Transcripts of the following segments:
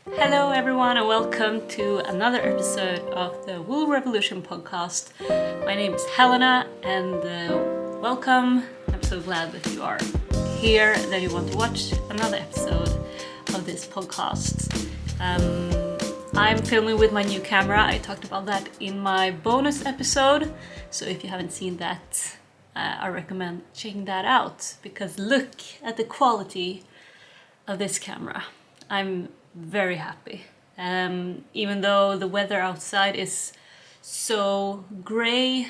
Hello everyone and welcome to another episode of the Wool Revolution podcast. My name is Helena and welcome. I'm so glad that you are here, that you want to watch another episode of this podcast. I'm filming with my new camera. I talked about that in my bonus episode, so if you haven't seen that, I recommend checking that out because look at the quality of this camera. I'm very happy. Even though the weather outside is so grey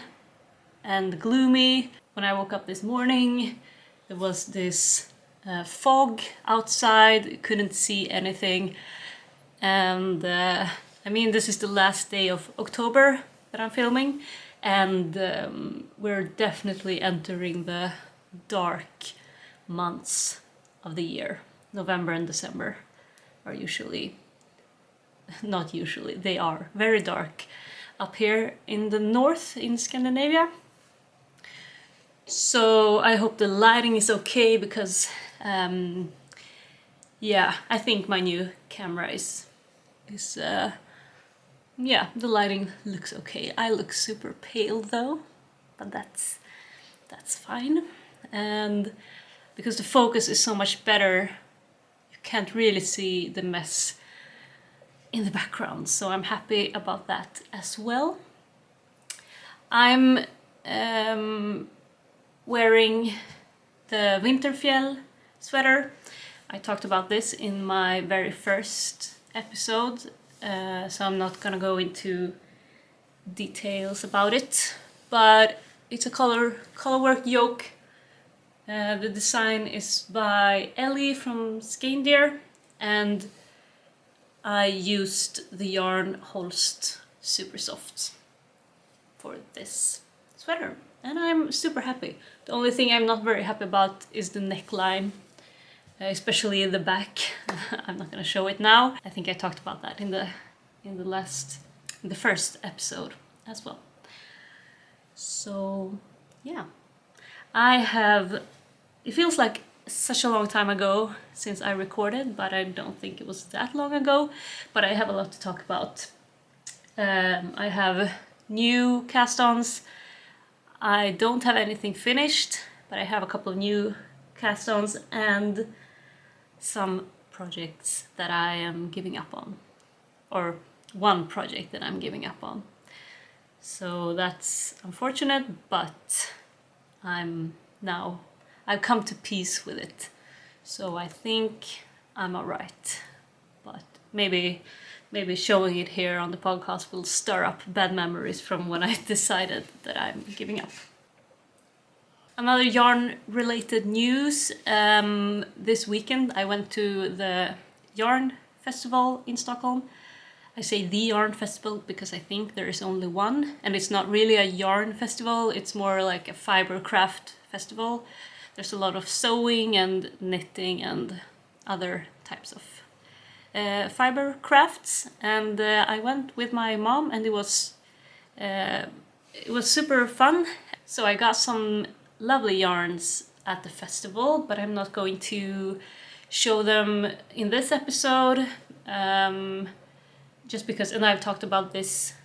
and gloomy. When I woke up this morning, there was this fog outside, couldn't see anything. And this is the last day of October that I'm filming, and we're definitely entering the dark months of the year. November and December are they are very dark up here in the north in Scandinavia. So I hope the lighting is okay because I think my new camera is the lighting looks okay. I look super pale though, but that's fine. And because the focus is so much better, can't really see the mess in the background, so I'm happy about that as well. I'm wearing the Winterfjell sweater. I talked about this in my very first episode, so I'm not gonna go into details about it, but it's a colorwork yoke. The design is by Ellie from Skandir, and I used the yarn Holst Super Soft for this sweater, and I'm super happy. The only thing I'm not very happy about is the neckline, especially the back. I'm not gonna show it now. I think I talked about that in the first episode as well. So yeah, it feels like such a long time ago since I recorded, but I don't think it was that long ago. But I have a lot to talk about. I have new cast-ons. I don't have anything finished, but I have a couple of new cast-ons and some projects that I am giving up on. Or one project that I'm giving up on. So that's unfortunate, but I've come to peace with it, so I think I'm alright. But maybe showing it here on the podcast will stir up bad memories from when I decided that I'm giving up. Another yarn-related news. This weekend I went to the yarn festival in Stockholm. I say the yarn festival because I think there is only one, and it's not really a yarn festival, it's more like a fiber craft festival. There's a lot of sewing and knitting and other types of fiber crafts, and I went with my mom, and it was super fun. So I got some lovely yarns at the festival, but I'm not going to show them in this episode, just because, and I've talked about this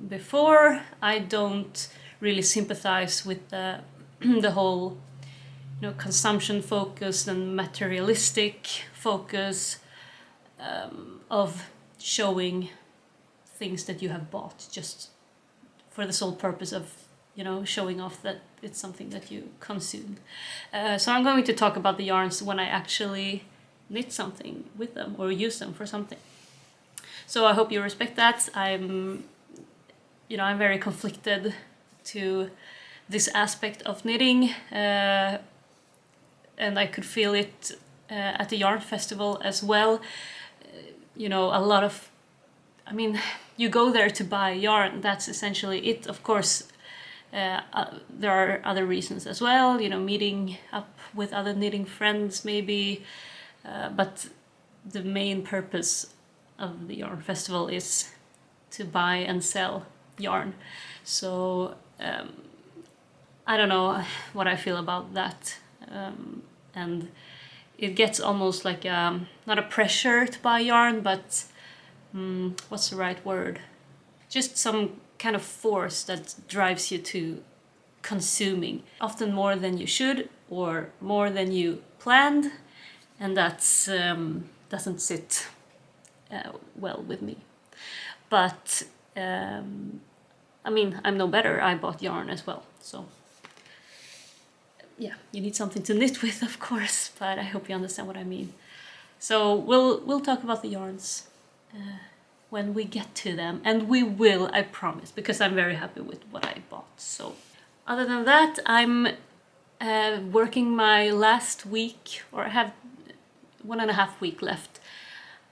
before, I don't really sympathize with the whole consumption focus and materialistic focus of showing things that you have bought just for the sole purpose of showing off that it's something that you consumed. So I'm going to talk about the yarns when I actually knit something with them or use them for something. So I hope you respect that. I'm very conflicted to this aspect of knitting, and I could feel it at the yarn festival as well. A lot of, you go there to buy yarn, that's essentially it. Of course, there are other reasons as well, meeting up with other knitting friends maybe, but the main purpose of the yarn festival is to buy and sell yarn. So I don't know what I feel about that, and it gets almost like not a pressure to buy yarn, but what's the right word? Just some kind of force that drives you to consuming, often more than you should or more than you planned, and that's doesn't sit well with me. But I mean, I'm no better. I bought yarn as well, so yeah, you need something to knit with, of course, but I hope you understand what I mean. So we'll talk about the yarns when we get to them, and we will, I promise, because I'm very happy with what I bought. So other than that, I'm working my last week, or I have 1.5 weeks left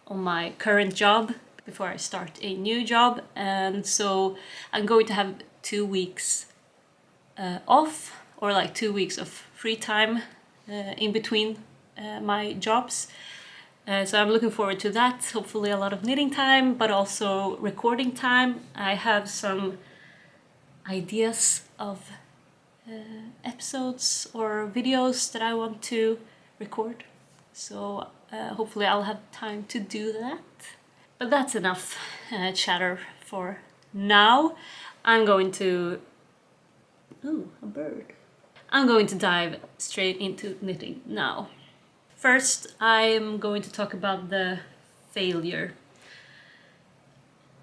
on my current job before I start a new job, and so I'm going to have 2 weeks off, or like 2 weeks of free time in between my jobs. So I'm looking forward to that. Hopefully a lot of knitting time, but also recording time. I have some ideas of episodes or videos that I want to record. So hopefully I'll have time to do that. But that's enough chatter for now. I'm going to... Ooh, a bird. I'm going to dive straight into knitting now. First, I'm going to talk about the failure.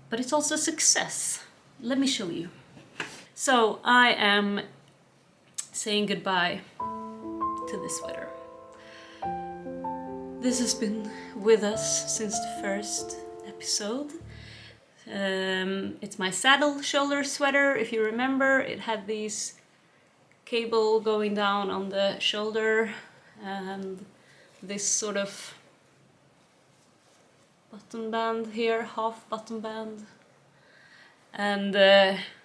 But it's also a success. Let me show you. So I am saying goodbye to this sweater. This has been with us since the first episode. It's my saddle shoulder sweater. If you remember, it had these cable going down on the shoulder and this sort of button band here, half button band. And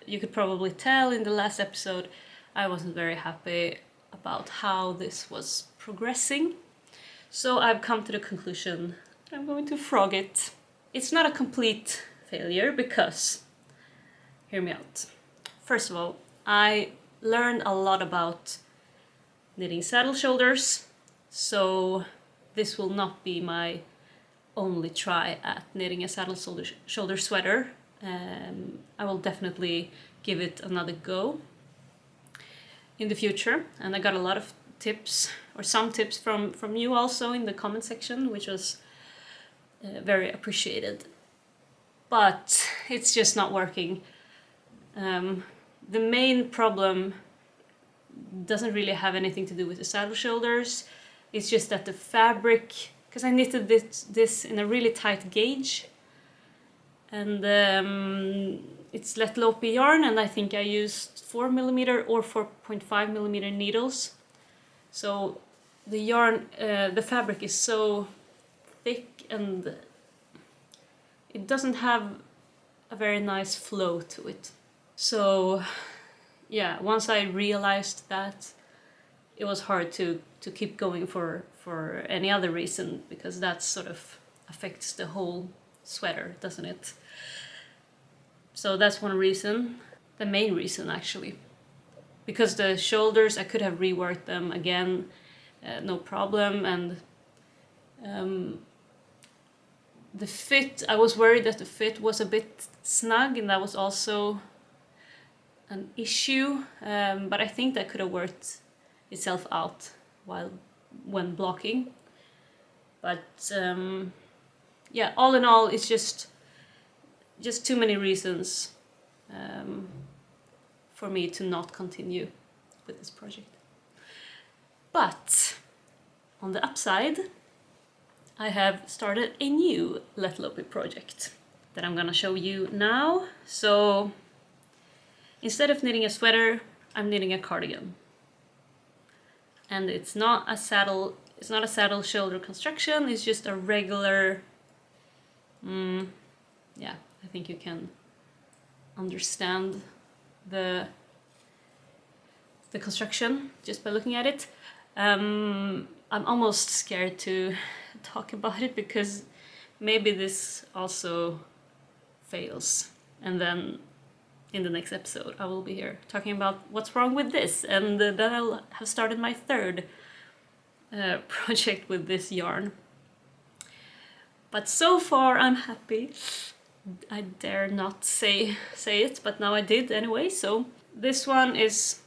you could probably tell in the last episode I wasn't very happy about how this was progressing. So I've come to the conclusion that I'm going to frog it. It's not a complete failure because, hear me out. First of all, I learned a lot about knitting saddle shoulders, so this will not be my only try at knitting a saddle shoulder sweater. I will definitely give it another go in the future, and I got a lot of tips, or some tips from you also in the comment section, which was very appreciated. But it's just not working. The main problem doesn't really have anything to do with the saddle shoulders. It's just that the fabric, because I knitted this in a really tight gauge, and it's let lope yarn, and I think I used 4mm or 4.5mm needles. So the yarn, the fabric is so thick and it doesn't have a very nice flow to it. So yeah, once I realized that, it was hard to keep going for any other reason, because that sort of affects the whole sweater, doesn't it? So that's one reason, the main reason actually. Because the shoulders, I could have reworked them again, no problem, and the fit, I was worried that the fit was a bit snug, and that was also an issue, but I think that could have worked itself out when blocking. But yeah, all in all, it's just too many reasons for me to not continue with this project. But on the upside, I have started a new Let Lope project that I'm gonna show you now. So instead of knitting a sweater, I'm knitting a cardigan. And it's not a saddle shoulder construction, it's just a regular, yeah, I think you can understand the construction just by looking at it. I'm almost scared to talk about it, because maybe this also fails, and then in the next episode I will be here talking about what's wrong with this, and then I'll have started my third project with this yarn. But so far I'm happy. I dare not say it, but now I did anyway. So this one is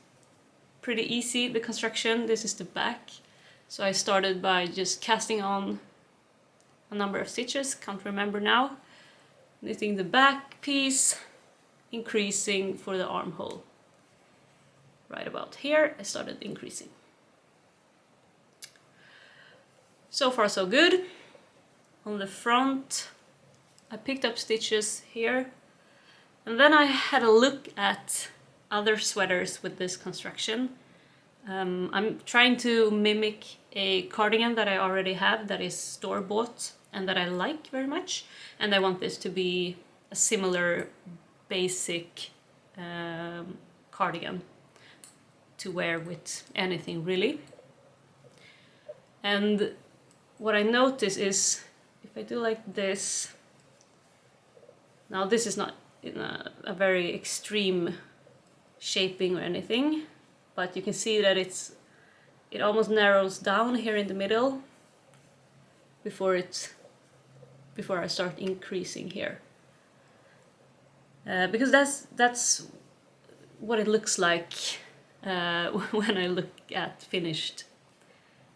pretty easy, the construction. This is the back. So I started by just casting on a number of stitches, can't remember now. Knitting the back piece, increasing for the armhole. Right about here, I started increasing. So far so good. On the front, I picked up stitches here, and then I had a look at other sweaters with this construction. I'm trying to mimic a cardigan that I already have that is store-bought and that I like very much, and I want this to be a similar basic cardigan to wear with anything really. And what I notice is if I do like this, now this is not in a very extreme shaping or anything, but you can see that it almost narrows down here in the middle before I start increasing here, because that's what it looks like when I look at finished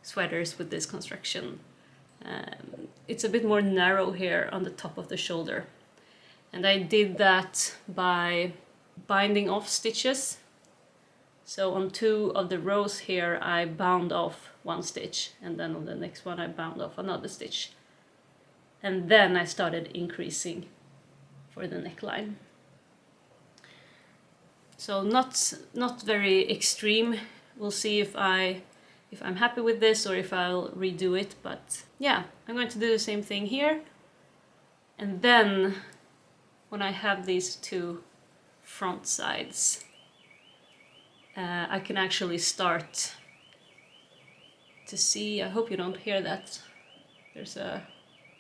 sweaters with this construction. It's a bit more narrow here on the top of the shoulder, and I did that by binding off stitches. So on 2 of the rows here I bound off 1 stitch, and then on the next one I bound off another stitch, and then I started increasing for the neckline. So not very extreme. We'll see if I'm happy with this or if I'll redo it, but yeah, I'm going to do the same thing here. And then when I have these 2 front sides, I can actually start to see. I hope you don't hear that. There's a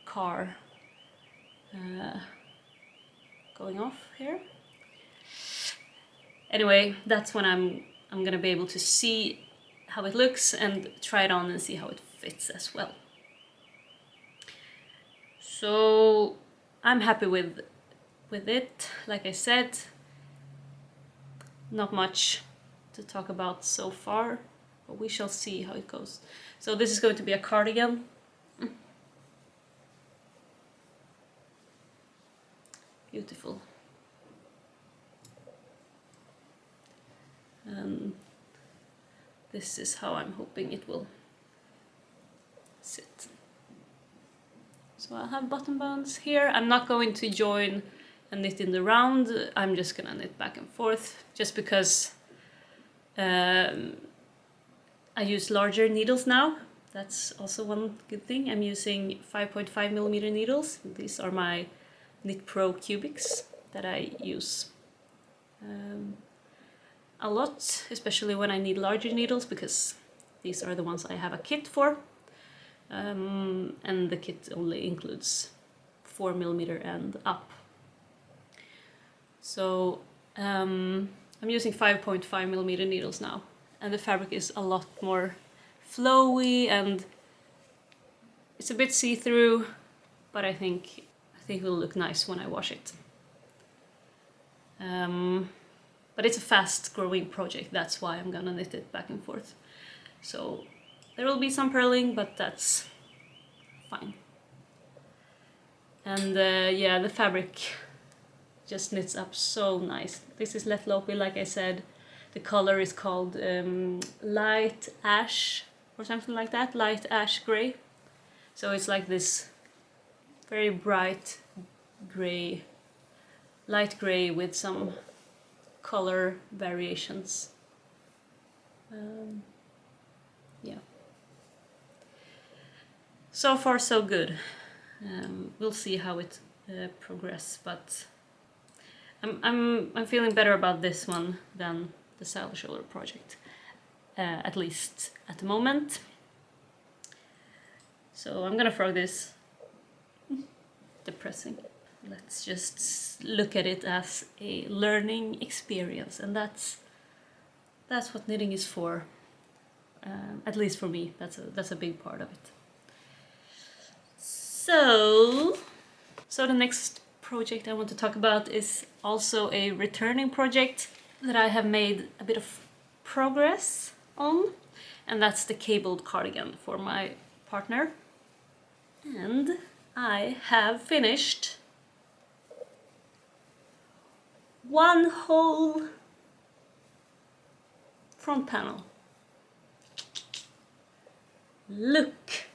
car going off here. Anyway, that's when I'm gonna be able to see how it looks and try it on and see how it fits as well. So I'm happy with it. Like I said, not much to talk about so far, but we shall see how it goes. So this is going to be a cardigan. Beautiful. This is how I'm hoping it will sit. So I'll have bottom bands here. I'm not going to join and knit in the round. I'm just gonna knit back and forth, just because I use larger needles now. That's also one good thing. I'm using 5.5mm needles. These are my Knit Pro cubics that I use a lot, especially when I need larger needles, because these are the ones I have a kit for, and the kit only includes 4mm and up. So I'm using 5.5mm needles now, and the fabric is a lot more flowy and it's a bit see-through, but I think it will look nice when I wash it. But it's a fast-growing project, that's why I'm gonna knit it back and forth. So there will be some purling, but that's fine. And yeah, the fabric just knits up so nice. This is Let Lopi, like I said. The color is called light ash or something like that, light ash gray. So it's like this very bright gray, light gray with some color variations. Yeah. So far so good. We'll see how it progresses, but I'm feeling better about this one than the saddle shoulder project, at least at the moment. So I'm gonna throw this. Depressing. Let's just look at it as a learning experience, and that's what knitting is for. At least for me, that's a big part of it. So the next project I want to talk about is also a returning project that I have made a bit of progress on, and that's the cabled cardigan for my partner. And I have finished one whole front panel. Look!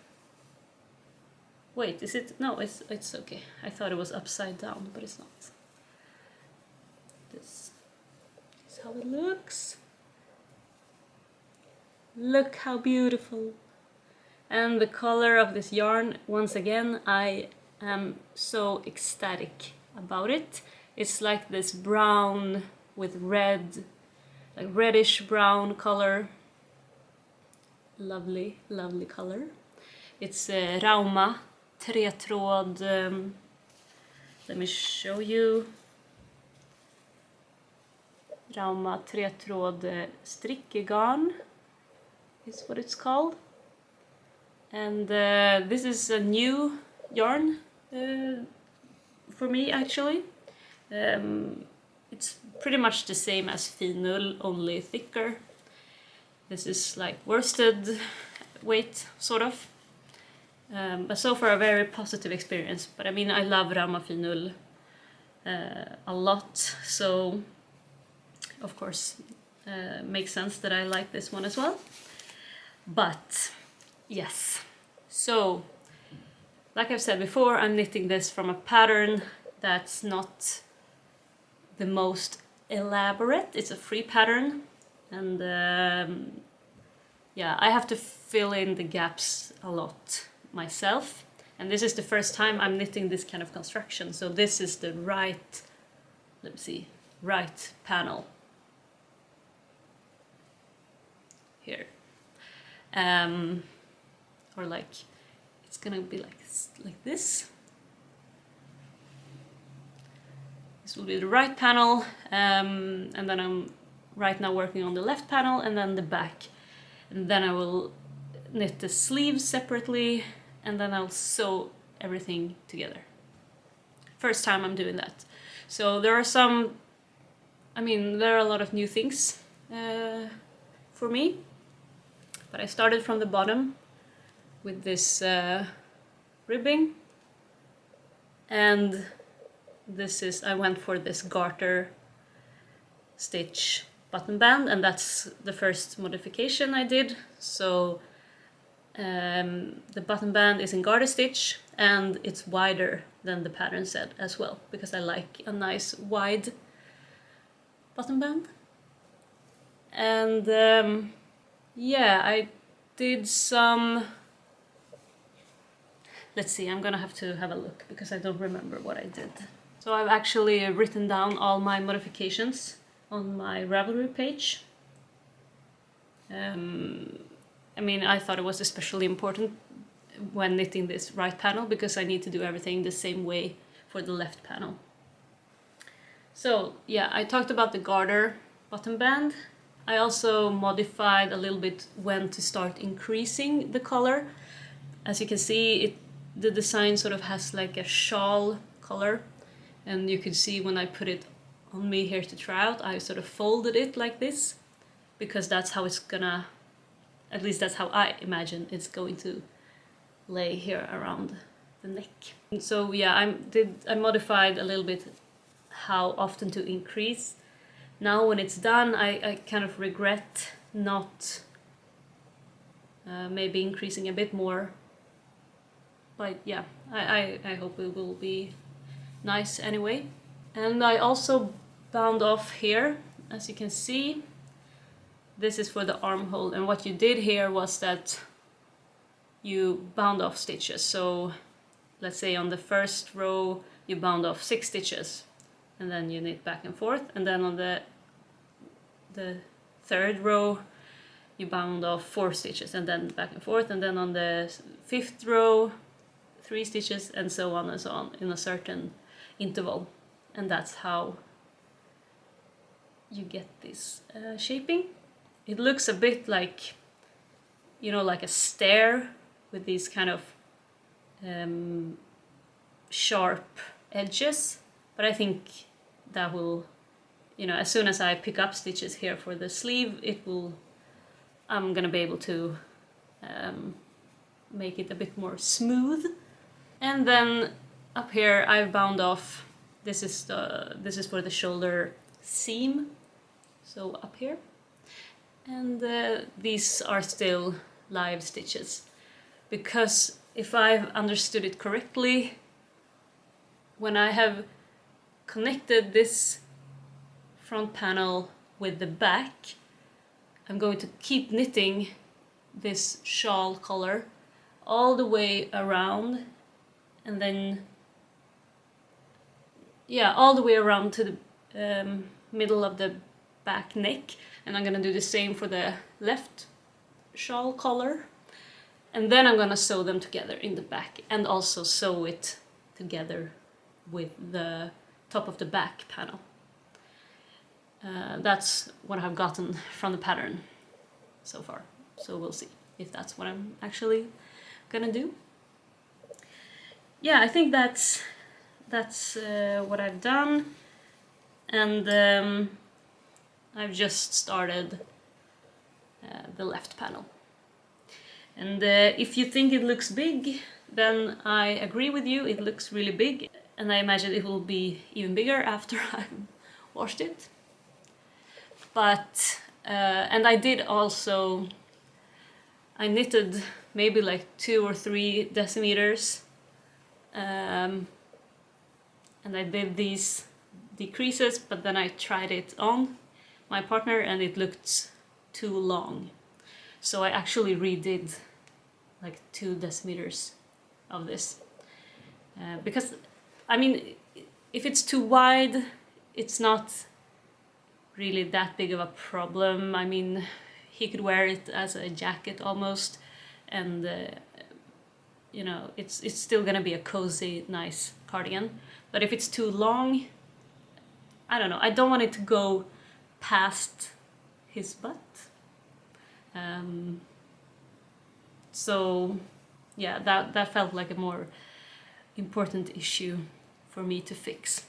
Wait, is it? No, it's okay. I thought it was upside down, but it's not. This is how it looks. Look how beautiful. And the color of this yarn, once again, I am so ecstatic about it. It's like this brown with red, like reddish brown color. Lovely, lovely color. It's Rauma tretråd. Let me show you. Rauma tretråd strickegarn is what it's called. And this is a new yarn for me, actually. It's pretty much the same as finull, only thicker. This is like worsted weight, sort of. But so far a very positive experience. But I mean, I love Rauma finull a lot, so of course makes sense that I like this one as well. But yes, so like I've said before, I'm knitting this from a pattern that's not the most elaborate. It's a free pattern, and yeah, I have to fill in the gaps a lot myself, and this is the first time I'm knitting this kind of construction, so this is the right, let's see, right panel here, or like it's gonna be like this. This will be the right panel, and then I'm right now working on the left panel and then the back, and then I will knit the sleeves separately, and then I'll sew everything together. First time I'm doing that. So there are some, I mean, there are a lot of new things for me, but I started from the bottom with this ribbing, and this is, I went for this garter stitch button band, and that's the first modification I did. So the button band is in garter stitch, and it's wider than the pattern said as well, because I like a nice wide button band. And yeah, I did some, let's see, I'm gonna have to have a look because I don't remember what I did. So I've actually written down all my modifications on my Ravelry page. I mean, I thought it was especially important when knitting this right panel because I need to do everything the same way for the left panel. So yeah, I talked about the garter button band. I also modified a little bit when to start increasing the color. As you can see, the design sort of has like a shawl color, and you can see when I put it on me here to try out, I sort of folded it like this, because that's how it's gonna, at least that's how I imagine it's going to lay here around the neck. And so yeah, I modified a little bit how often to increase. Now when it's done, I kind of regret not maybe increasing a bit more. But yeah, I hope it will be nice anyway. And I also bound off here, as you can see. This is for the armhole, and what you did here was that you bound off stitches. So let's say on the first row you bound off 6 stitches, and then you knit back and forth, and then on the third row you bound off 4 stitches and then back and forth, and then on the 5th row 3 stitches, and so on in a certain interval. And that's how you get this shaping. It looks a bit like you know, like a stair with these kind of sharp edges, but I think that will, you know, as soon as I pick up stitches here for the sleeve, I'm gonna be able to make it a bit more smooth. And then up here I've bound off, this is for the shoulder seam, so up here. And these are still live stitches, because if I've understood it correctly, when I have connected this front panel with the back, I'm going to keep knitting this shawl collar all the way around, and then all the way around to the middle of the back neck, and I'm gonna do the same for the left shawl collar, and then I'm gonna sew them together in the back, and also sew it together with the top of the back panel. That's what I've gotten from the pattern so far, so we'll see if that's what I'm actually gonna do. Yeah, I think that's what I've done, and I've just started the left panel. And if you think it looks big, then I agree with you, it looks really big, and I imagine it will be even bigger after I've washed it. But, and I did also, I knitted maybe like 2 or 3 decimeters, and I did these decreases, but then I tried it on my partner and it looked too long. So I actually redid like 2 decimeters of this. Because, I mean, if it's too wide, it's not really that big of a problem. I mean, he could wear it as a jacket almost, and you know, it's still gonna be a cozy, nice cardigan. But if it's too long, I don't know, I don't want it to go past his butt. So yeah, that felt like a more important issue for me to fix,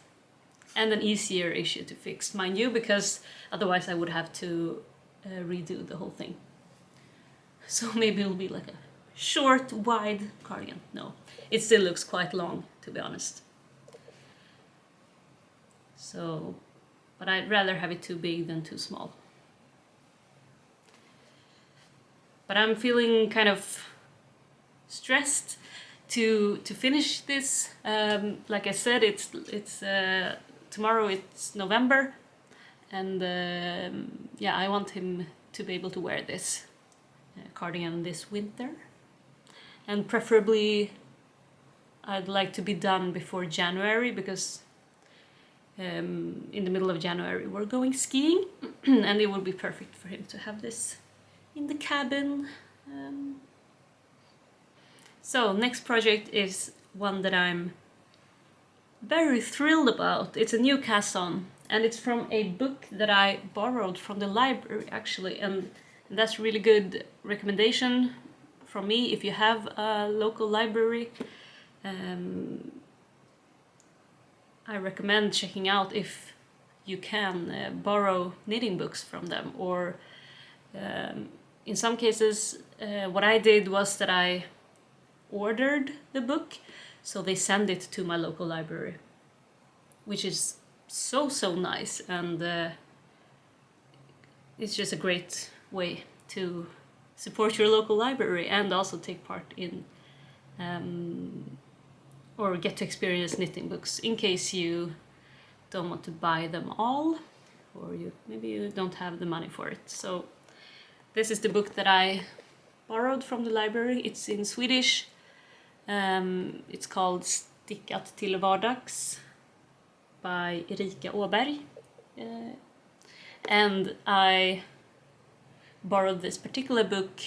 and an easier issue to fix, mind you, because otherwise I would have to redo the whole thing. So maybe it'll be like a short, wide cardigan. No, it still looks quite long, to be honest. So, but I'd rather have it too big than too small. But I'm feeling kind of stressed to finish this. Like I said, it's tomorrow. It's November, and yeah, I want him to be able to wear this cardigan this winter, and preferably I'd like to be done before January, because in the middle of January we're going skiing, and it would be perfect for him to have this in the cabin. So next project is one that I'm very thrilled about. It's a new cast-on, and it's from a book that I borrowed from the library actually, and that's really good recommendation from me. If you have a local library, I recommend checking out if you can borrow knitting books from them, or in some cases what I did was that I ordered the book, so they send it to my local library, which is so nice, and it's just a great way to support your local library and also take part in or get to experience knitting books, in case you don't want to buy them all, or maybe you don't have the money for it. So this is the book that I borrowed from the library. It's in Swedish. It's called Stickat till vardags by Erika Åberg. And I borrowed this particular book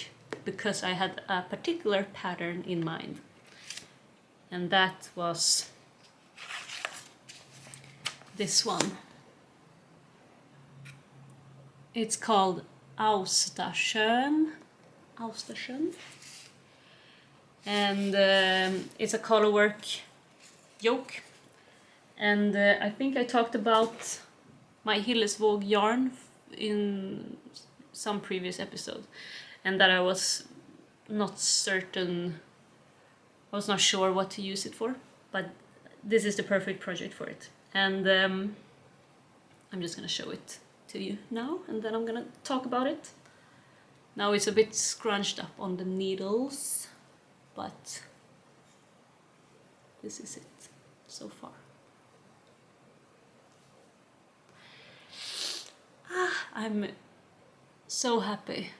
because I had a particular pattern in mind. And that was this one. It's called Austasjön, Austersson. And it's a colorwork yoke. And I think I talked about my Hillesvåg yarn in some previous episode, and that I was not certain, I was not sure what to use it for, but this is the perfect project for it. And I'm just gonna show it to you now, and then I'm gonna talk about it. Now it's a bit scrunched up on the needles, but this is it so far. I'm so happy.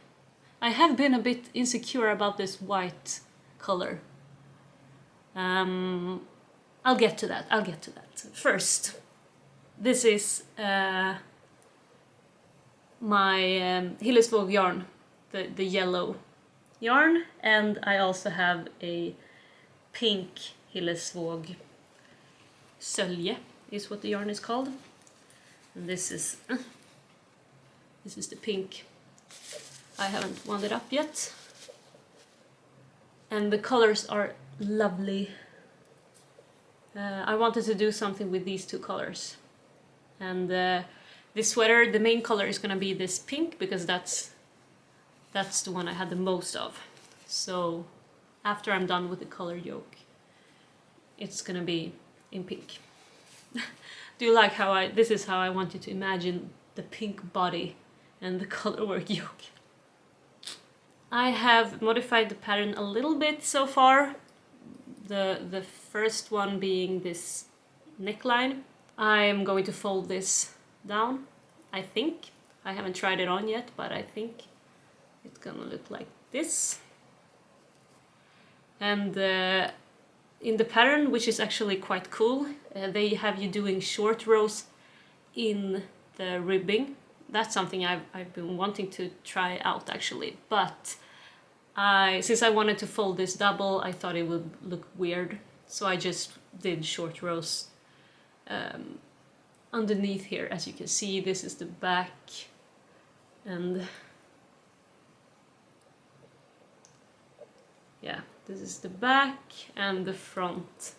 I have been a bit insecure about this white color. I'll get to that. First, this is my Hillesvåg yarn, the yellow yarn, and I also have a pink Hillesvåg sölje, is what the yarn is called. And this is the pink. I haven't wound it up yet. And the colors are lovely. I wanted to do something with these two colors. And this sweater, the main color is gonna be this pink, because that's the one I had the most of. So after I'm done with the color yoke, it's gonna be in pink. Do you like how this is how I want you to imagine the pink body and the colorwork yoke. I have modified the pattern a little bit so far. The first one being this neckline. I am going to fold this down, I think. I haven't tried it on yet, but I think it's gonna look like this. And in the pattern, which is actually quite cool, they have you doing short rows in the ribbing. That's something I've been wanting to try out actually, but since I wanted to fold this double, I thought it would look weird, so I just did short rows underneath here. As you can see, this is the back, and yeah, this is the back, and the front.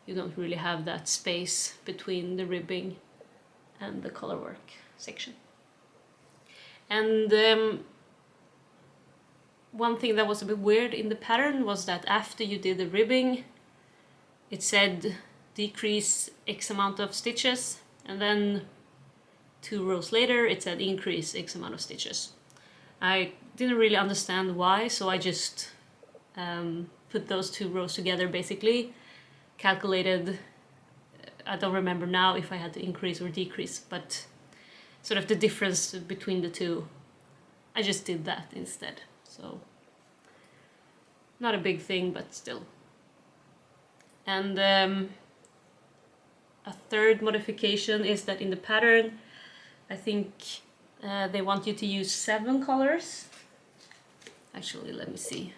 You don't really have that space between the ribbing and the colorwork section. And one thing that was a bit weird in the pattern was that after you did the ribbing, it said decrease X amount of stitches, and then 2 rows later it said increase X amount of stitches. I didn't really understand why, so I just put those 2 rows together, basically calculated. I don't remember now if I had to increase or decrease, but sort of the difference between the two, I just did that instead. So not a big thing, but still. And a third modification is that in the pattern, I think they want you to use 7 colors. Actually, let me see.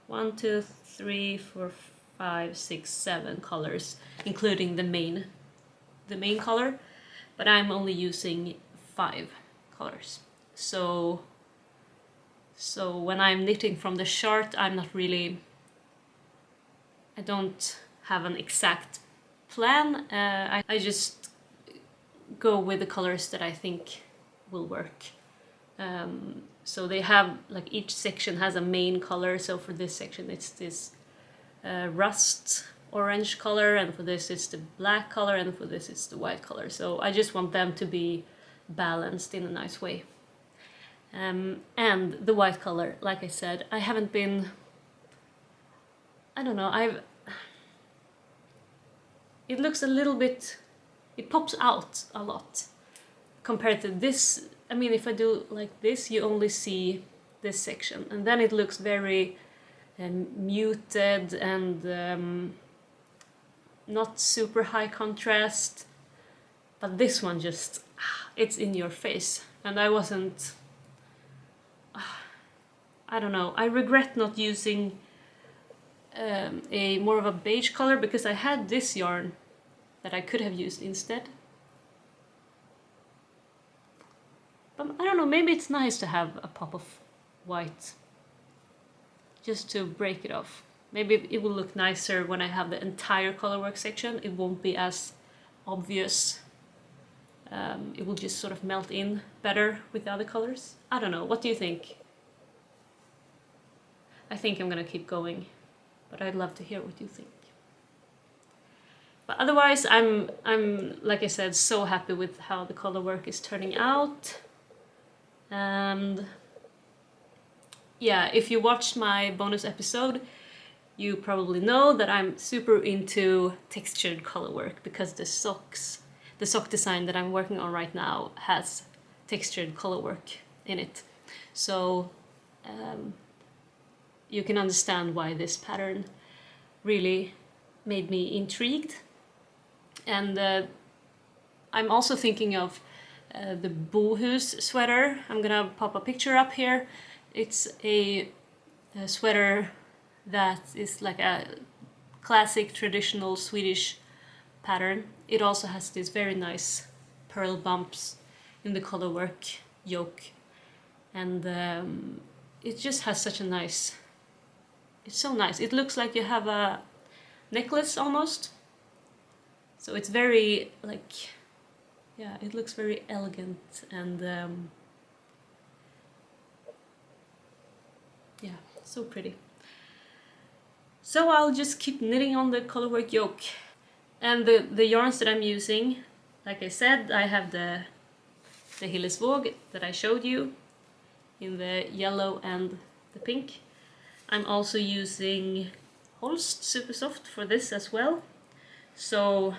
1, 2, 3, 4, 5, 6, 7 colors, including the main color, but I'm only using 5 colors. So when I'm knitting from the chart, I don't have an exact plan. I just go with the colors that I think will work. So they have, like, each section has a main color. So for this section it's this rust orange color, and for this it's the black color, and for this it's the white color. So I just want them to be balanced in a nice way. And the white color, like I said, I haven't been, I don't know, it looks a little bit, it pops out a lot compared to this. I mean, if I do like this, you only see this section, and then it looks very muted and not super high contrast. But this one just, it's in your face, and I wasn't, I don't know, I regret not using a more of a beige color, because I had this yarn that I could have used instead. But I don't know, maybe it's nice to have a pop of white just to break it off. Maybe it will look nicer when I have the entire colorwork section. It won't be as obvious. It will just sort of melt in better with the other colors. I don't know, what do you think? I think I'm gonna keep going, but I'd love to hear what you think. But otherwise, I'm like I said, so happy with how the colorwork is turning out. And yeah, if you watched my bonus episode, you probably know that I'm super into textured colorwork because the sock design that I'm working on right now has textured colorwork in it. So you can understand why this pattern really made me intrigued. And I'm also thinking of the Bohus sweater. I'm gonna pop a picture up here. It's a sweater that is like a classic traditional Swedish pattern. It also has these very nice pearl bumps in the colorwork yoke, and it just has such a nice, it's so nice. It looks like you have a necklace almost. So it's very like, yeah, it looks very elegant and yeah, so pretty. So I'll just keep knitting on the colorwork yoke. And the yarns that I'm using, like I said, I have the Hillesvåg that I showed you in the yellow and the pink. I'm also using Holst Super Soft for this as well. So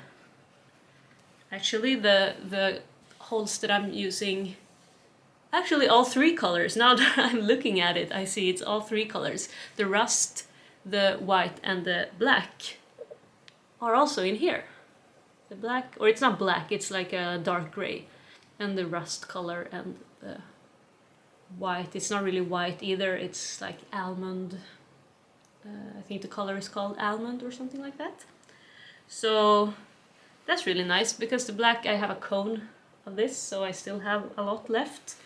actually the Holst that I'm using, actually all three colors, now that I'm looking at it, I see it's all three colors. The rust, the white and the black are also in here. The black, or it's not black, it's like a dark gray, and the rust color and the white, it's not really white either, it's like almond. I think the color is called almond or something like that. So that's really nice, because the black, I have a cone of this, so I still have a lot left.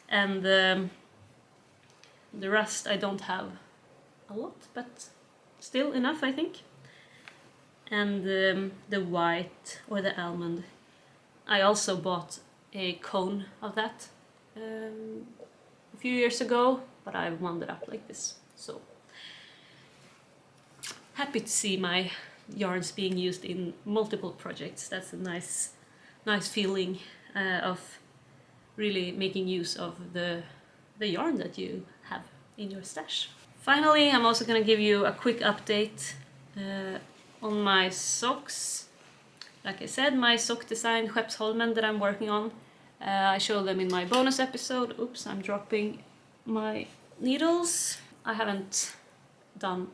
And the rust, I don't have a lot, but still enough, I think. And the white, or the almond, I also bought a cone of that a few years ago, but I wound it up like this. So happy to see my yarns being used in multiple projects. That's a nice feeling of really making use of the yarn that you have in your stash. Finally, I'm also going to give you a quick update on my socks. Like I said, my sock design Skeppsholmen that I'm working on, I showed them in my bonus episode. Oops, I'm dropping my needles. I haven't done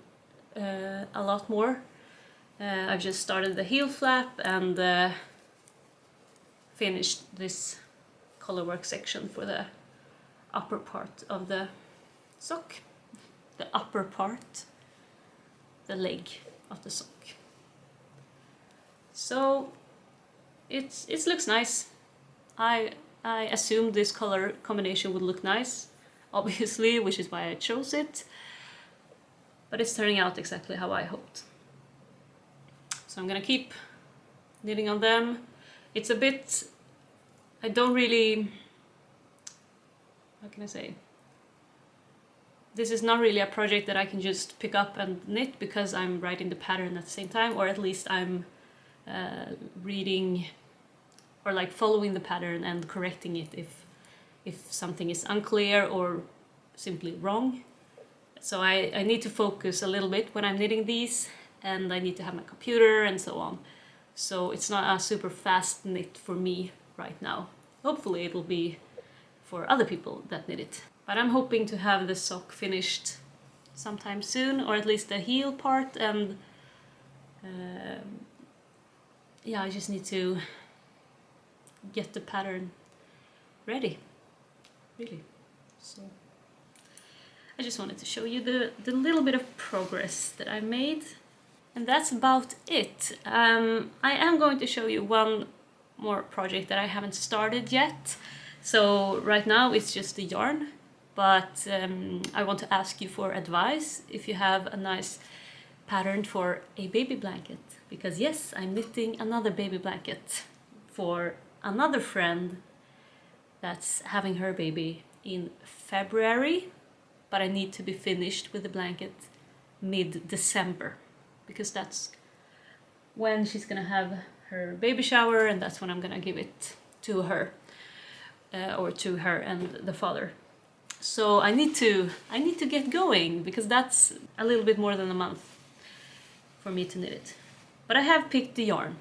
a lot more. I've just started the heel flap and finished this colorwork section for the upper part of the sock. The upper part, the leg of the sock. So it looks nice. I assumed this color combination would look nice, obviously, which is why I chose it. But it's turning out exactly how I hoped. So I'm gonna keep knitting on them. It's a bit, I don't really, how can I say? This is not really a project that I can just pick up and knit, because I'm writing the pattern at the same time, or at least I'm reading or like following the pattern and correcting it if something is unclear or simply wrong. So I need to focus a little bit when I'm knitting these, and I need to have my computer and so on. So it's not a super fast knit for me right now. Hopefully it will be for other people that knit it. But I'm hoping to have the sock finished sometime soon, or at least the heel part, and yeah, I just need to get the pattern ready, really. So I just wanted to show you the little bit of progress that I made. And that's about it. I am going to show you one more project that I haven't started yet. So right now it's just the yarn, but I want to ask you for advice if you have a nice pattern for a baby blanket, because yes, I'm knitting another baby blanket for another friend that's having her baby in February, but I need to be finished with the blanket mid-December, because that's when she's gonna have her baby shower, and that's when I'm gonna give it to her, or to her and the father. So I need to get going, because that's a little bit more than a month for me to knit it. But I have picked the yarn,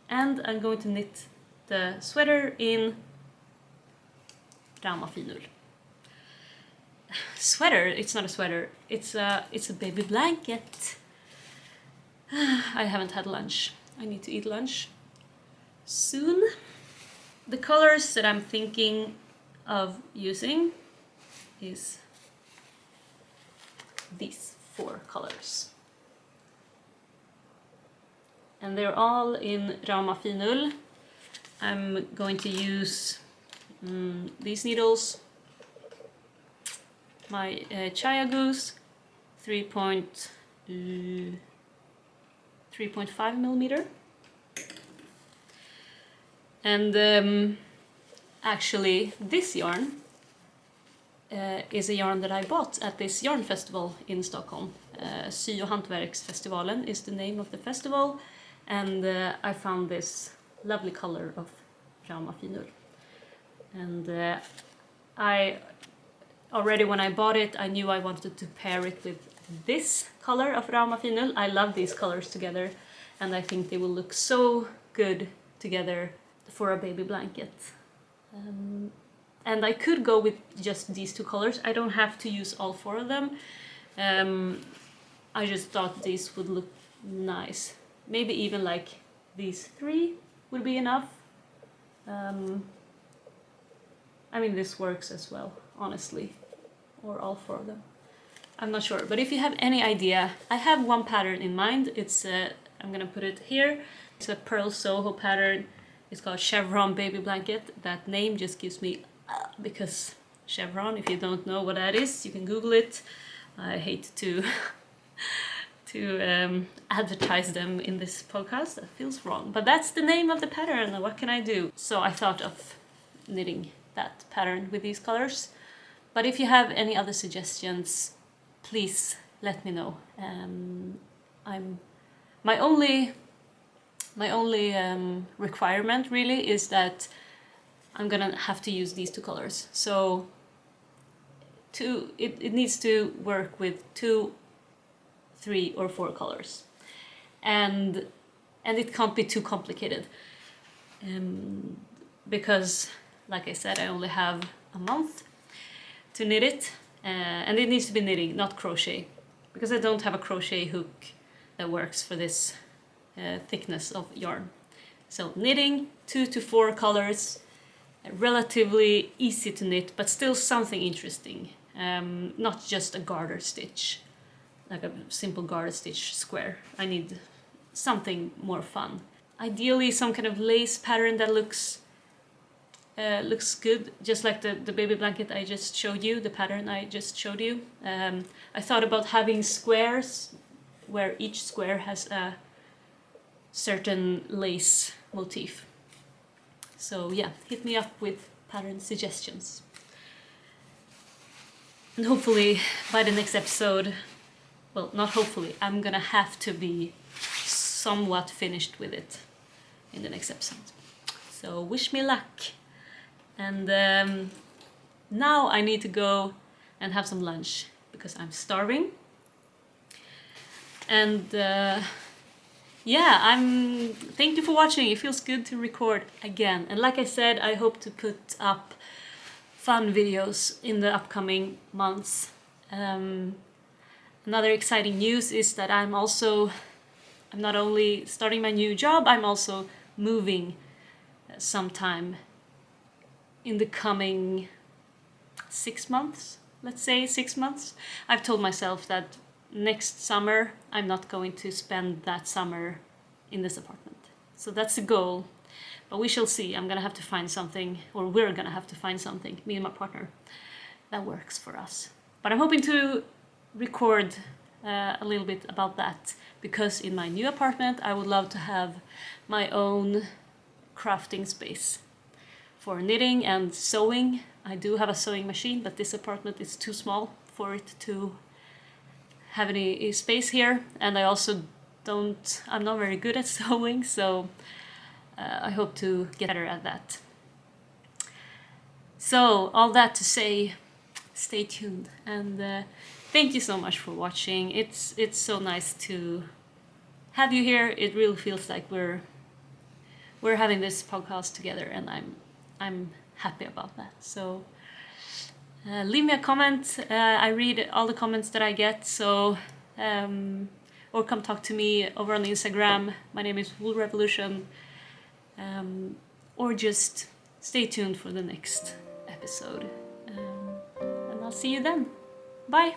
and I'm going to knit the sweater in Rauma Finull. Sweater? It's not a sweater. It's a baby blanket. I haven't had lunch. I need to eat lunch soon. The colors that I'm thinking of using is these 4 colors. And they're all in Rauma Finull. I'm going to use these needles, my Chaya Goose 3.5 millimeter. And actually this yarn is a yarn that I bought at this yarn festival in Stockholm. Sy- och hantverksfestivalen is the name of the festival, and I found this lovely color of Rauma Finull. And I already, when I bought it, I knew I wanted to pair it with this color of Rauma Finull. I love these colors together, and I think they will look so good together for a baby blanket. And I could go with just these 2 colors. I don't have to use all 4 of them. I just thought these would look nice. Maybe even like these 3 would be enough. I mean, this works as well, honestly, or all 4 of them. I'm not sure, but if you have any idea, I have one pattern in mind. It's I'm gonna put it here. It's a Pearl Soho pattern. It's called Chevron Baby Blanket. That name just gives me because Chevron, if you don't know what that is, you can Google it. I hate to advertise them in this podcast. That feels wrong, but that's the name of the pattern. What can I do? So I thought of knitting that pattern with these colors. But if you have any other suggestions, please let me know. My only requirement really is that I'm gonna have to use these 2 colors. So it needs to work with 2, 3 or 4 colors, and it can't be too complicated, because like I said, I only have a month to knit it, and it needs to be knitting, not crochet, because I don't have a crochet hook that works for this thickness of yarn. So knitting 2 to 4 colors, relatively easy to knit, but still something interesting, not just a garter stitch, like a simple garter stitch square. I need something more fun. Ideally some kind of lace pattern that looks good, just like the baby blanket I just showed you, the pattern I just showed you. I thought about having squares where each square has a certain lace motif. So yeah, hit me up with pattern suggestions. And hopefully by the next episode, well, not hopefully, I'm gonna have to be somewhat finished with it in the next episode. So wish me luck. And now I need to go and have some lunch because I'm starving. And yeah, thank you for watching. It feels good to record again. And like I said, I hope to put up fun videos in the upcoming months. Another exciting news is that I'm not only starting my new job, I'm also moving sometime in the coming 6 months, let's say 6 months. I've told myself that next summer I'm not going to spend that summer in this apartment. So that's the goal. But we shall see. I'm gonna have to find something, or we're gonna have to find something, me and my partner, that works for us. But I'm hoping to record a little bit about that, because in my new apartment I would love to have my own crafting space for knitting and sewing. I do have a sewing machine, but this apartment is too small for it to have any space here, and I also I'm not very good at sewing, so I hope to get better at that. So all that to say, stay tuned, and thank you so much for watching. It's so nice to have you here. It really feels like we're having this podcast together, and I'm happy about that. So leave me a comment. I read all the comments that I get, so or come talk to me over on Instagram. My name is Wool Revolution, or just stay tuned for the next episode, and I'll see you then. Bye.